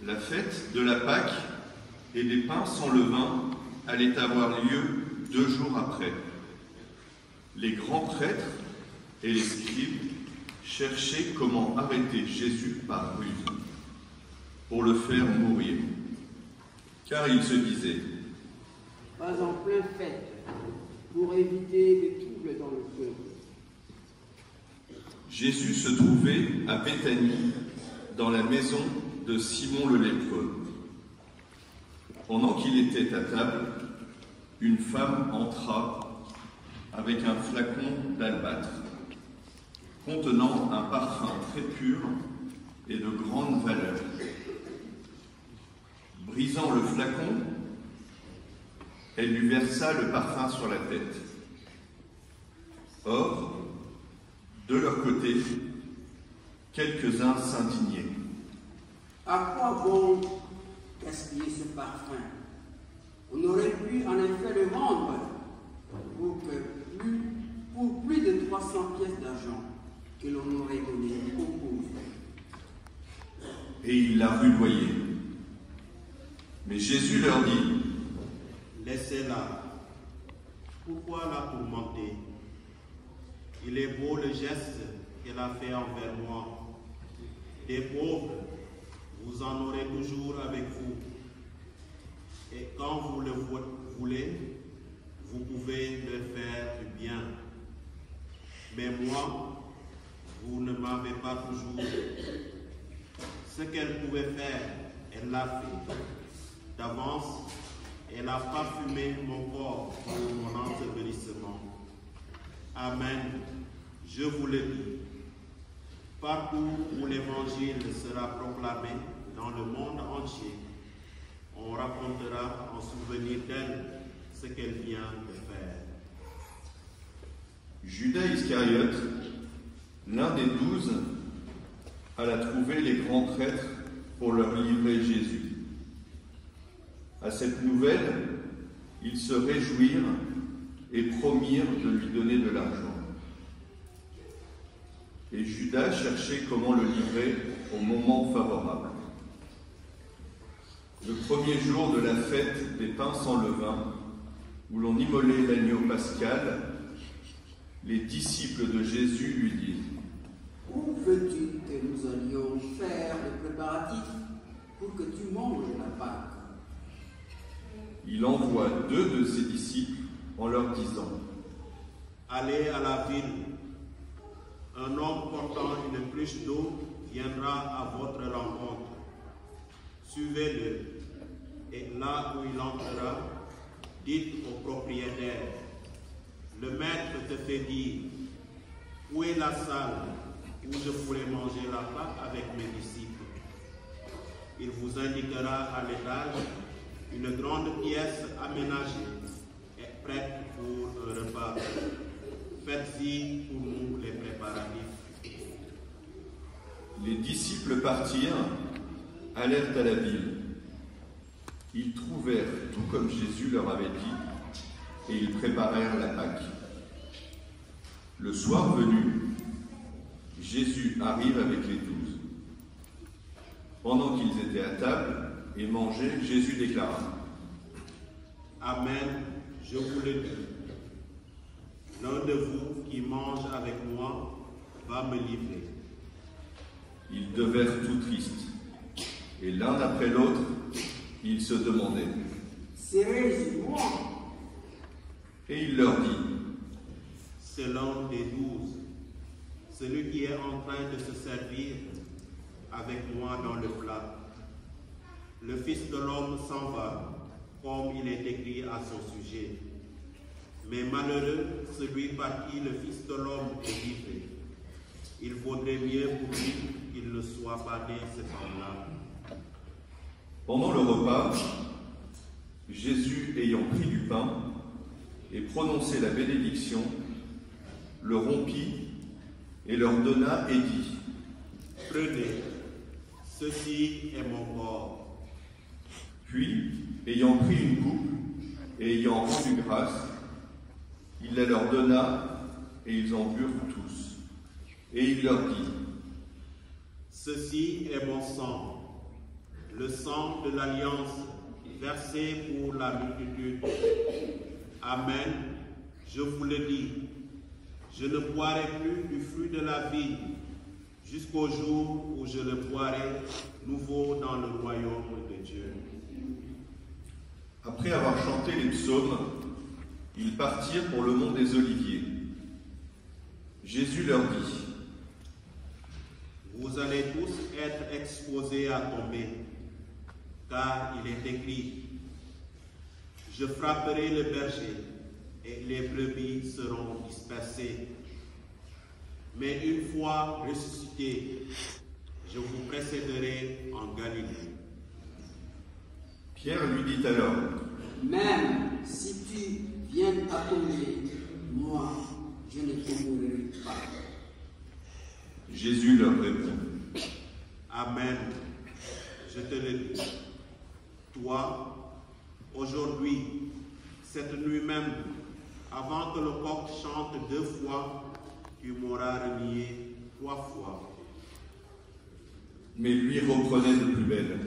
La fête de la Pâque et des pains sans levain allait avoir lieu 2 jours après. Les grands prêtres et les scribes cherchaient comment arrêter Jésus par ruse, pour le faire mourir. Car ils se disaient: pas en pleine fête, pour éviter des troubles dans le peuple. Jésus se trouvait à Béthanie, dans la maison de Simon le lépreux. Pendant qu'il était à table, une femme entra avec un flacon d'albâtre contenant un parfum très pur et de grande valeur. Brisant le flacon, elle lui versa le parfum sur la tête. Or, de leur côté, quelques-uns s'indignaient. À quoi bon gaspiller ce parfum? On aurait pu en effet le vendre pour plus de 300 pièces d'argent que l'on aurait donné aux pauvres. Et ils la rudoyaient. Mais Jésus leur dit: laissez-la. Pourquoi la tourmenter? Il est beau le geste qu'elle a fait envers moi. Des pauvres, vous en aurez toujours avec vous. Et quand vous le voulez, vous pouvez leur faire du bien. Mais moi, vous ne m'avez pas toujours. Ce qu'elle pouvait faire, elle l'a fait. D'avance, elle a parfumé mon corps pour mon ensevelissement. Amen, je vous le dis. Partout où l'évangile sera proclamé dans le monde entier, on racontera en souvenir d'elle ce qu'elle vient de faire. Judas Iscariote, l'un des 12, alla trouver les grands prêtres pour leur livrer Jésus. À cette nouvelle, ils se réjouirent et promirent de lui donner de l'argent. Et Judas cherchait comment le livrer au moment favorable. Le premier jour de la fête des pains sans levain, où l'on immolait l'agneau pascal, les disciples de Jésus lui disent: où veux-tu que nous allions faire le préparatif pour que tu manges la Pâque? Il envoie 2 de ses disciples en leur disant: allez à la ville. Un homme portant une cruche d'eau viendra à votre rencontre. Suivez-le, et là où il entrera, dites au propriétaire: le maître te fait dire, où est la salle où je pourrai manger la Pâque avec mes disciples? Il vous indiquera à l'étage une grande pièce aménagée et prête pour un repas. Faites-y pour nous les préparatifs. Les disciples partirent, allèrent à la ville. Ils trouvèrent tout comme Jésus leur avait dit, et ils préparèrent la Pâque. Le soir venu, Jésus arrive avec les 12. Pendant qu'ils étaient à table et mangeaient, Jésus déclara: Amen, je vous le dis. L'un de vous qui mange avec moi va me livrer. Ils devinrent tout tristes, et l'un après l'autre, ils se demandaient: Serais-je moi? Et il leur dit: c'est l'un des 12, celui qui est en train de se servir avec moi dans le plat. Le Fils de l'homme s'en va, comme il est écrit à son sujet. Mais malheureux celui par qui le Fils de l'homme est livré. Il vaudrait mieux pour lui qu'il ne soit pas né ce temps-là. Pendant le repas, Jésus, ayant pris du pain et prononcé la bénédiction, le rompit et leur donna et dit: Prenez, ceci est mon corps. Puis, ayant pris une coupe et ayant rendu grâce, il la leur donna et ils en burent tous. Et il leur dit: Ceci est mon sang, le sang de l'alliance versé pour la multitude. Amen, je vous le dis, je ne boirai plus du fruit de la vigne jusqu'au jour où je le boirai nouveau dans le royaume de Dieu. Après avoir chanté les psaumes, ils partirent pour le mont des Oliviers. Jésus leur dit: Vous allez tous être exposés à tomber, car il est écrit: je frapperai le berger et les brebis seront dispersées. Mais une fois ressuscité, je vous précéderai en Galilée. Pierre lui dit alors: Même si tu viens à tomber, moi, je ne te mourrai pas. Jésus leur répond: Amen, je te le dis. Toi, aujourd'hui, cette nuit même, avant que le coq chante 2 fois, tu m'auras renié 3 fois. Mais lui reprenait de plus belle: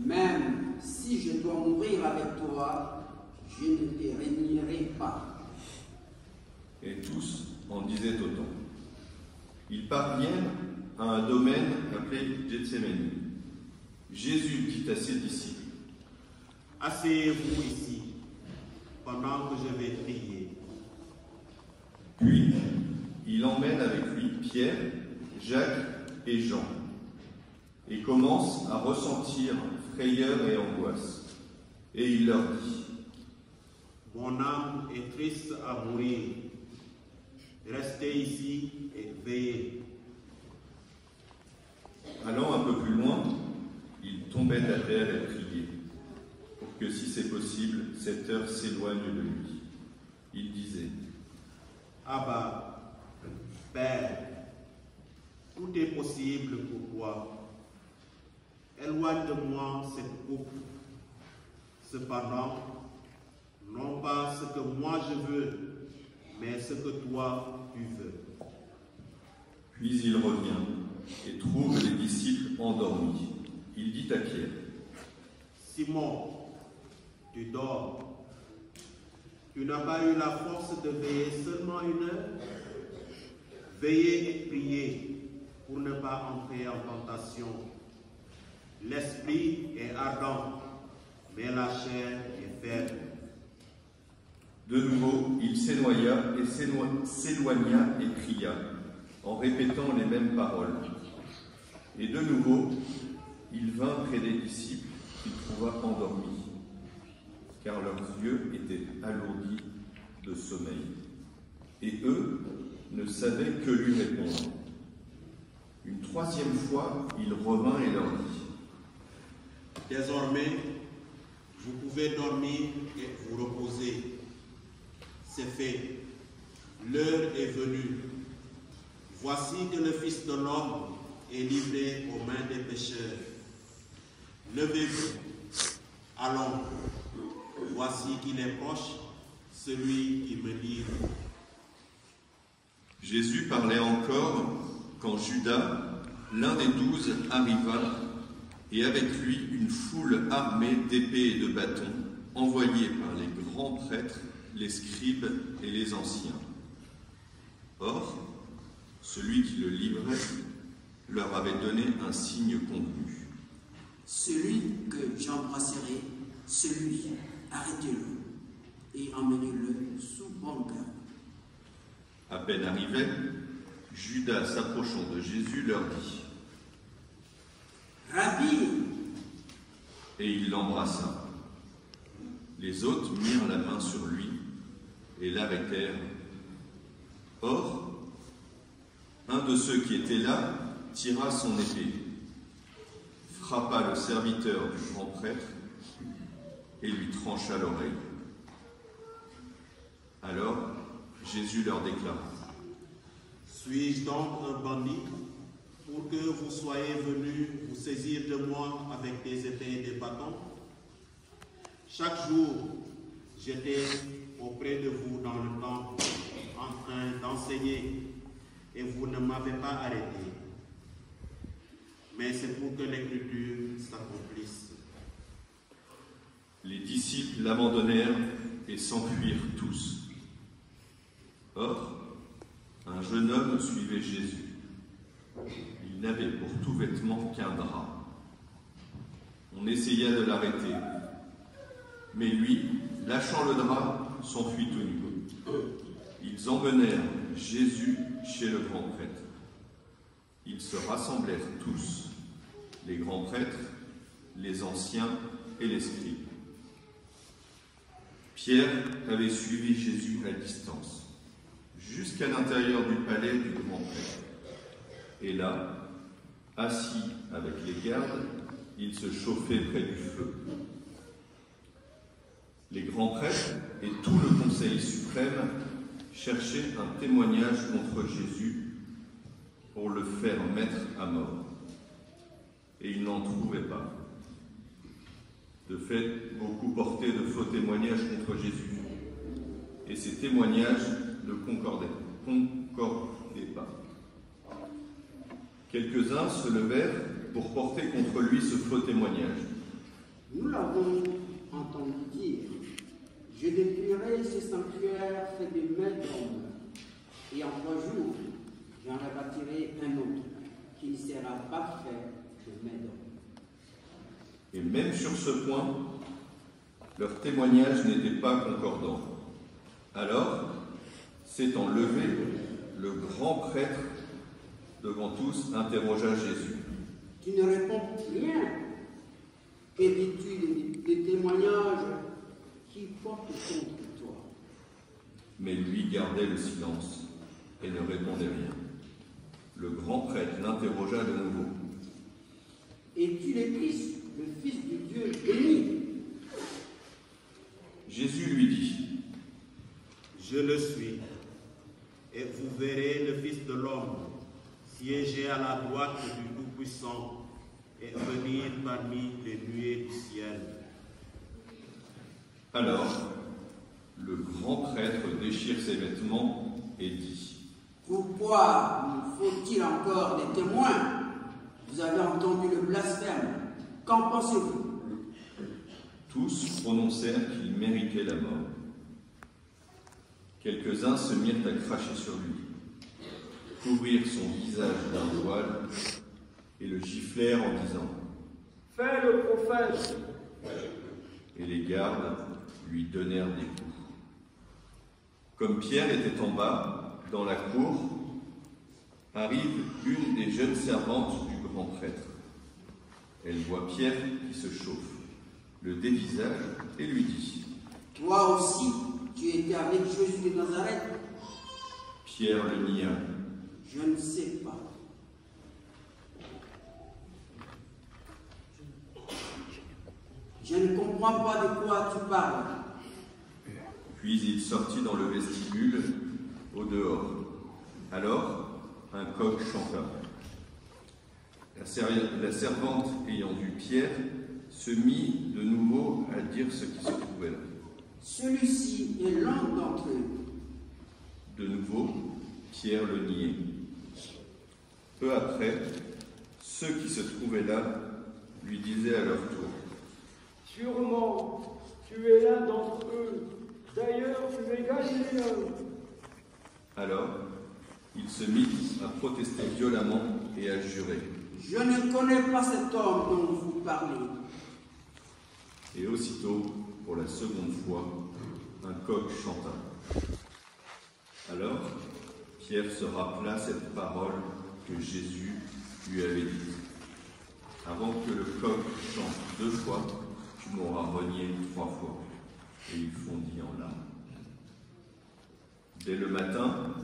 Même si je dois mourir avec toi, je ne te renierai pas. Et tous en disaient autant. Ils parvinrent à un domaine appelé Gethsémani. Jésus dit à ses disciples: Asseyez-vous ici, pendant que je vais prier. Puis, il emmène avec lui Pierre, Jacques et Jean, et commence à ressentir frayeur et angoisse. Et il leur dit: Mon âme est triste à mourir. Restez ici et veillez. Allant un peu plus loin, il tombait à terre et priait, pour que, si c'est possible, cette heure s'éloigne de lui. Il disait: Abba, Père, tout est possible pour toi. Éloigne de moi cette coupe. Cependant, non pas ce que moi je veux, mais ce que toi tu veux. Puis il revient et trouve les disciples endormis. Il dit à Pierre: Simon, tu dors. Tu n'as pas eu la force de veiller seulement 1 heure? Veillez et priez pour ne pas entrer en tentation. L'esprit est ardent, mais la chair est faible. De nouveau, il s'éloigna et pria, en répétant les mêmes paroles. Et de nouveau, il vint près des disciples qu'il trouva endormis, car leurs yeux étaient alourdis de sommeil. Et eux ne savaient que lui répondre. Une 3e fois, il revint et leur dit: Désormais, vous pouvez dormir et vous reposer. C'est fait. L'heure est venue. Voici que le Fils de l'homme est livré aux mains des pécheurs. Levez-vous. Allons. Voici qu'il est proche, celui qui me livre. Jésus parlait encore quand Judas, l'un des 12, arriva, et avec lui une foule armée d'épées et de bâtons, envoyés par les grands prêtres, les scribes et les anciens. Or, celui qui le livrait leur avait donné un signe convenu. Celui que j'embrasserai, celui, arrêtez-le et emmenez-le sous bonne garde. À peine arrivé, Judas, s'approchant de Jésus, leur dit: Rabbi! Et il l'embrassa. Les autres mirent la main sur lui et l'arrêtèrent. Or, un de ceux qui étaient là tira son épée, frappa le serviteur du grand prêtre et lui trancha l'oreille. Alors, Jésus leur déclara: Suis-je donc un bandit pour que vous soyez venus vous saisir de moi avec des épées et des bâtons? Chaque jour, j'étais auprès de vous dans le temple, en train d'enseigner, et vous ne m'avez pas arrêté. mais c'est pour que l'Écriture s'accomplisse. Les disciples l'abandonnèrent et s'enfuirent tous. Or, un jeune homme suivait Jésus. Il n'avait pour tout vêtement qu'un drap. On essaya de l'arrêter, mais lui, lâchant le drap, s'enfuit tout nu. Ils emmenèrent Jésus chez le grand prêtre. Ils se rassemblèrent tous, les grands prêtres, les anciens et les scribes. Pierre avait suivi Jésus à distance, jusqu'à l'intérieur du palais du grand prêtre. Et là, assis avec les gardes, il se chauffait près du feu. Les grands prêtres et tout le Conseil suprême cherchaient un témoignage contre Jésus pour le faire mettre à mort. Et ils n'en trouvaient pas. De fait, beaucoup portaient de faux témoignages contre Jésus. Et ces témoignages ne concordaient pas. Quelques-uns se levèrent pour porter contre lui ce faux témoignage. Nous l'avons entendu dire, je détruirai ce sanctuaire fait de mains d'hommes, et en 3 jours, j'en rebâtirai un autre, qui ne sera pas fait de mains d'hommes. Et même sur ce point, leur témoignage n'était pas concordant. Alors, s'étant levé, le grand prêtre, devant tous, interrogea Jésus. Tu ne réponds rien. Que dis-tu des témoignages qui portent contre toi? Mais lui gardait le silence et ne répondait rien. Le grand prêtre l'interrogea de nouveau. Es-tu le Christ, le Fils du Dieu béni? Jésus lui dit, Je le suis, et vous verrez le Fils de l'homme siéger à la droite du Tout-Puissant et venir parmi les nuées du ciel. Alors, le grand prêtre déchire ses vêtements et dit, Pourquoi nous faut-il encore des témoins? Vous avez entendu le blasphème. Qu'en pensez-vous? Tous prononcèrent qu'il méritait la mort. Quelques-uns se mirent à cracher sur lui, couvrirent son visage d'un voile et le giflèrent en disant « Fais le prophète !» Et les gardes lui donnèrent des coups. Comme Pierre était en bas, dans la cour, arrive une des jeunes servantes du grand prêtre. Elle voit Pierre qui se chauffe, le dévisage et lui dit « Toi aussi, tu étais avec Jésus de Nazareth? » Pierre le nia. « Je ne sais pas. » Je ne comprends pas de quoi tu parles. Puis il sortit dans le vestibule, au dehors. Alors, un coq chanta. La servante ayant vu Pierre se mit de nouveau à dire ce qui se trouvait là. Celui-ci est l'un d'entre eux. De nouveau, Pierre le niait. Peu après, ceux qui se trouvaient là lui disaient à leur tour « Sûrement, tu es l'un d'entre eux. D'ailleurs, tu es galiléen. » Alors, il se mit à protester violemment et à jurer. « Je ne connais pas cet homme dont vous parlez. » Et aussitôt, pour la seconde fois, un coq chanta. Alors, Pierre se rappela cette parole que Jésus lui avait dite. Avant que le coq chante 2 fois, tu m'auras renié 3 fois. Et il fondit en larmes. Dès le matin,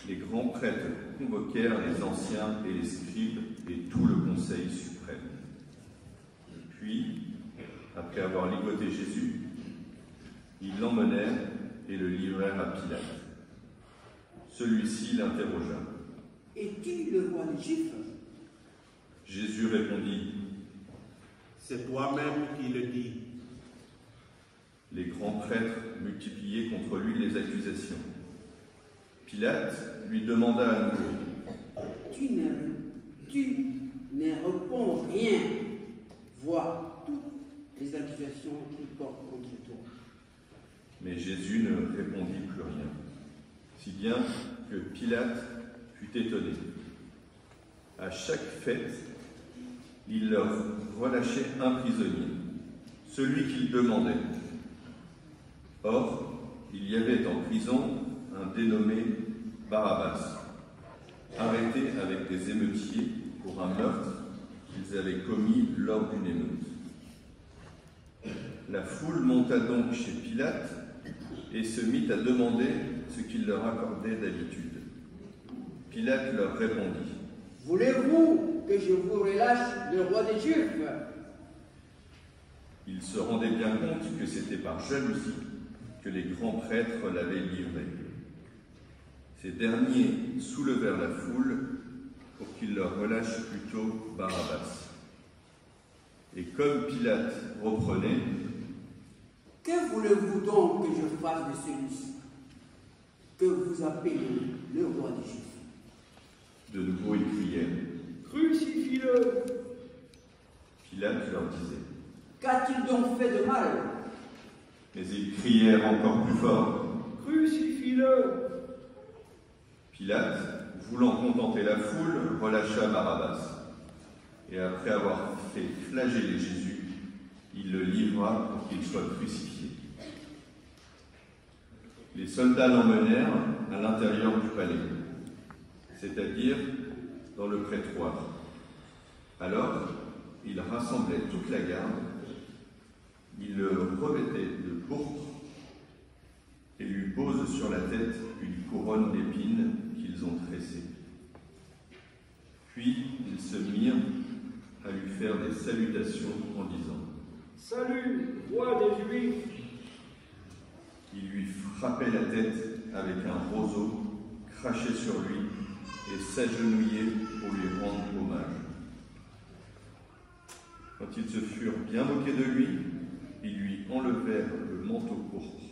les grands prêtres convoquèrent les anciens et les scribes et tout le Conseil suprême. Puis, après avoir ligoté Jésus, ils l'emmenèrent et le livrèrent à Pilate. Celui-ci l'interrogea. « Es-tu le roi des Juifs ?» Jésus répondit. C'est toi-même qui le dis. Les grands prêtres multipliaient contre lui les accusations. Pilate lui demanda à nouveau. Tu ne réponds Et Jésus ne répondit plus rien, si bien que Pilate fut étonné. À chaque fête, il leur relâchait un prisonnier, celui qu'il demandait. Or, il y avait en prison un dénommé Barabbas, arrêté avec des émeutiers pour un meurtre qu'ils avaient commis lors d'une émeute. La foule monta donc chez Pilate et se mit à demander ce qu'il leur accordait d'habitude. Pilate leur répondit: « Voulez-vous que je vous relâche le roi des Juifs ?» Il se rendait bien compte que c'était par jalousie que les grands prêtres l'avaient livré. Ces derniers soulevèrent la foule pour qu'il leur relâche plutôt Barabbas. Et comme Pilate reprenait: « Que voulez-vous donc que je fasse de celui-ci, que vous appelez le roi des Juifs ?» De nouveau ils crièrent: « Crucifie-le !» Pilate leur disait: « Qu'a-t-il donc fait de mal ?» Mais ils crièrent encore plus fort: « Crucifie-le !» Pilate, voulant contenter la foule, relâcha Barabbas. Et après avoir fait flageller Jésus, il le livra pour qu'il soit crucifié. Les soldats l'emmenèrent à l'intérieur du palais, c'est-à-dire dans le prétoire. Alors, ils rassemblaient toute la garde, ils le revêtaient de pourpre et lui posent sur la tête une couronne d'épines qu'ils ont tressée. Puis ils se mirent à lui faire des salutations en disant: « Salut, roi des Juifs !» Ils lui frappaient la tête avec un roseau, crachaient sur lui et s'agenouillaient pour lui rendre hommage. Quand ils se furent bien moqués de lui, ils lui enlevèrent le manteau pourpre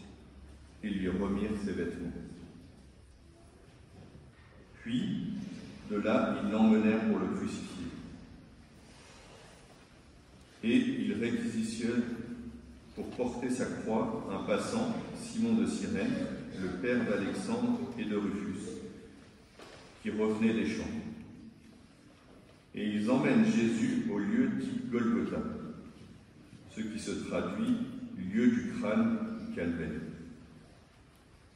et lui remirent ses vêtements. Puis, de là, ils l'emmenèrent pour le crucifier. Et ils réquisitionnent pour porter sa croix un passant, Simon de Cyrène, le père d'Alexandre et de Rufus, qui revenait des champs. Et ils emmènent Jésus au lieu dit Golgotha, ce qui se traduit lieu du crâne du calvaire.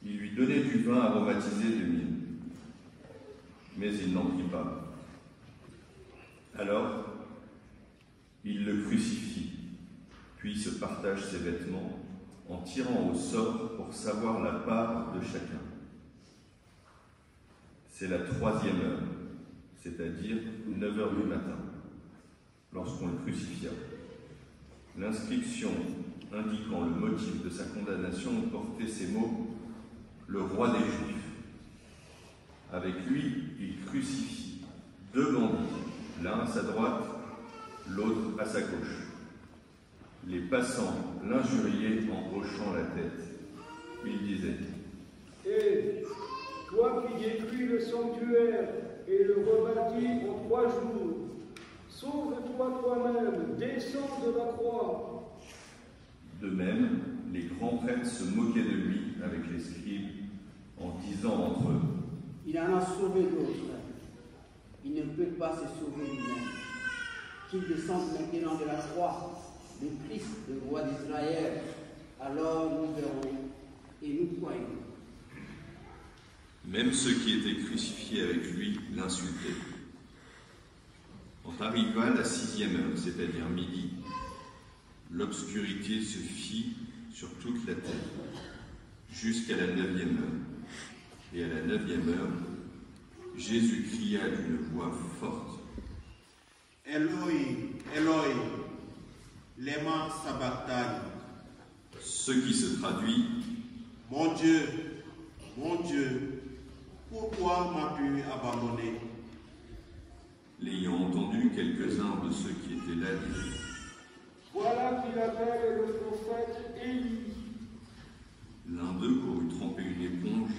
Ils lui donnaient du vin aromatisé de myrrhe, mais il n'en prit pas. Alors, il le crucifie, puis se partage ses vêtements en tirant au sort pour savoir la part de chacun. C'est la 3e heure, c'est-à-dire 9 heures du matin, lorsqu'on le crucifia. L'inscription indiquant le motif de sa condamnation portait ces mots: « Le roi des Juifs ». Avec lui, il crucifie 2 bandits, l'un à sa droite, l'autre à sa gauche. Les passants l'injuriaient en hochant la tête. Il disait: « Et toi qui détruis le sanctuaire et le rebâtis en 3 jours, sauve-toi toi-même, descends de la croix. » De même, les grands prêtres se moquaient de lui avec les scribes en disant entre eux: « Il en a sauvé d'autres. Il ne peut pas se sauver lui-même. Qu'il descende maintenant de la croix, le Christ, le roi d'Israël. Alors nous verrons et nous croyons. » Même ceux qui étaient crucifiés avec lui l'insultaient. Quand arriva la 6e heure, c'est-à-dire midi, l'obscurité se fit sur toute la terre, jusqu'à la 9e heure. Et à la 9e heure, Jésus cria d'une voix forte: « Eloi, Eloi, lema sabachthani » ce qui se traduit: « Mon Dieu, pourquoi m'as-tu abandonné ?» L'ayant entendu, quelques-uns de ceux qui étaient là disaient: « Voilà qu'il appelle le prophète Élie. » L'un d'eux courut tremper une éponge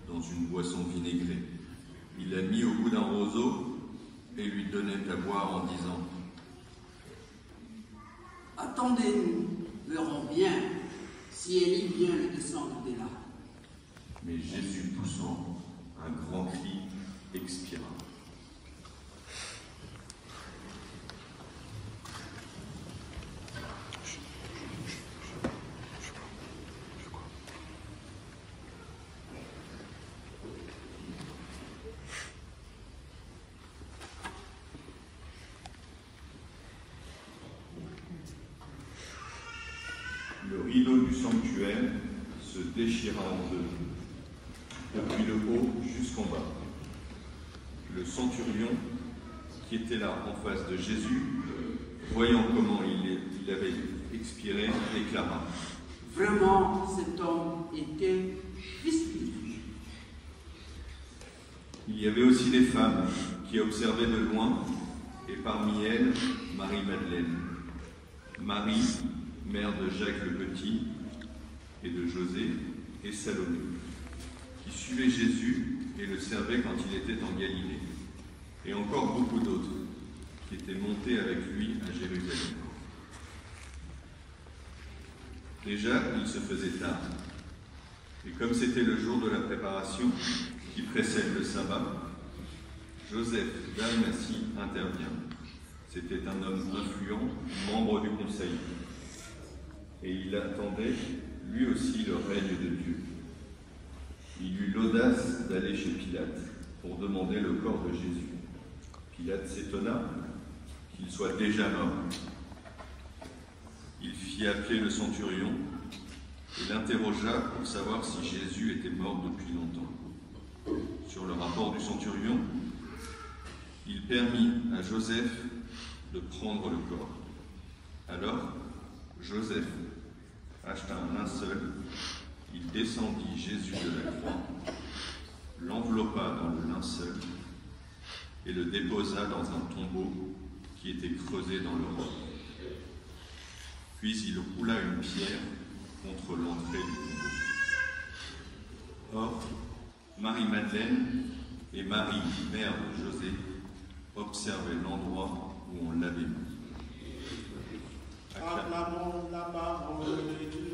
dans une boisson vinaigrée. Il la mit au bout d'un roseau et lui donnait à boire en disant: « Attendez-nous, verrons bien si Élie vient de descendre de là. Mais Jésus, poussant un grand cri, expira. Le rideau du sanctuaire se déchira en deux, depuis le haut jusqu'en bas. Le centurion, qui était là en face de Jésus, voyant comment il avait expiré, déclara : Vraiment, cet homme était Fils de Dieu. Il y avait aussi des femmes qui observaient de loin, et parmi elles, Marie-Madeleine, Marie, mère de Jacques le Petit, et de José, et Salomé, qui suivaient Jésus et le servaient quand il était en Galilée, et encore beaucoup d'autres qui étaient montés avec lui à Jérusalem. Déjà, il se faisait tard, et comme c'était le jour de la préparation qui précède le sabbat, Joseph d'Arimathie intervient. C'était un homme influent, membre du conseil, et il attendait lui aussi le règne de Dieu. Il eut l'audace d'aller chez Pilate pour demander le corps de Jésus. Pilate s'étonna qu'il soit déjà mort. Il fit appeler le centurion et l'interrogea pour savoir si Jésus était mort depuis longtemps. Sur le rapport du centurion, il permit à Joseph de prendre le corps. Alors, Joseph acheta un linceul, il descendit Jésus de la croix, l'enveloppa dans le linceul et le déposa dans un tombeau qui était creusé dans le roc. Puis il roula une pierre contre l'entrée du tombeau. Or, Marie-Madeleine et Marie, mère de José, observaient l'endroit où on l'avait mis. Acclamons la parole de Dieu.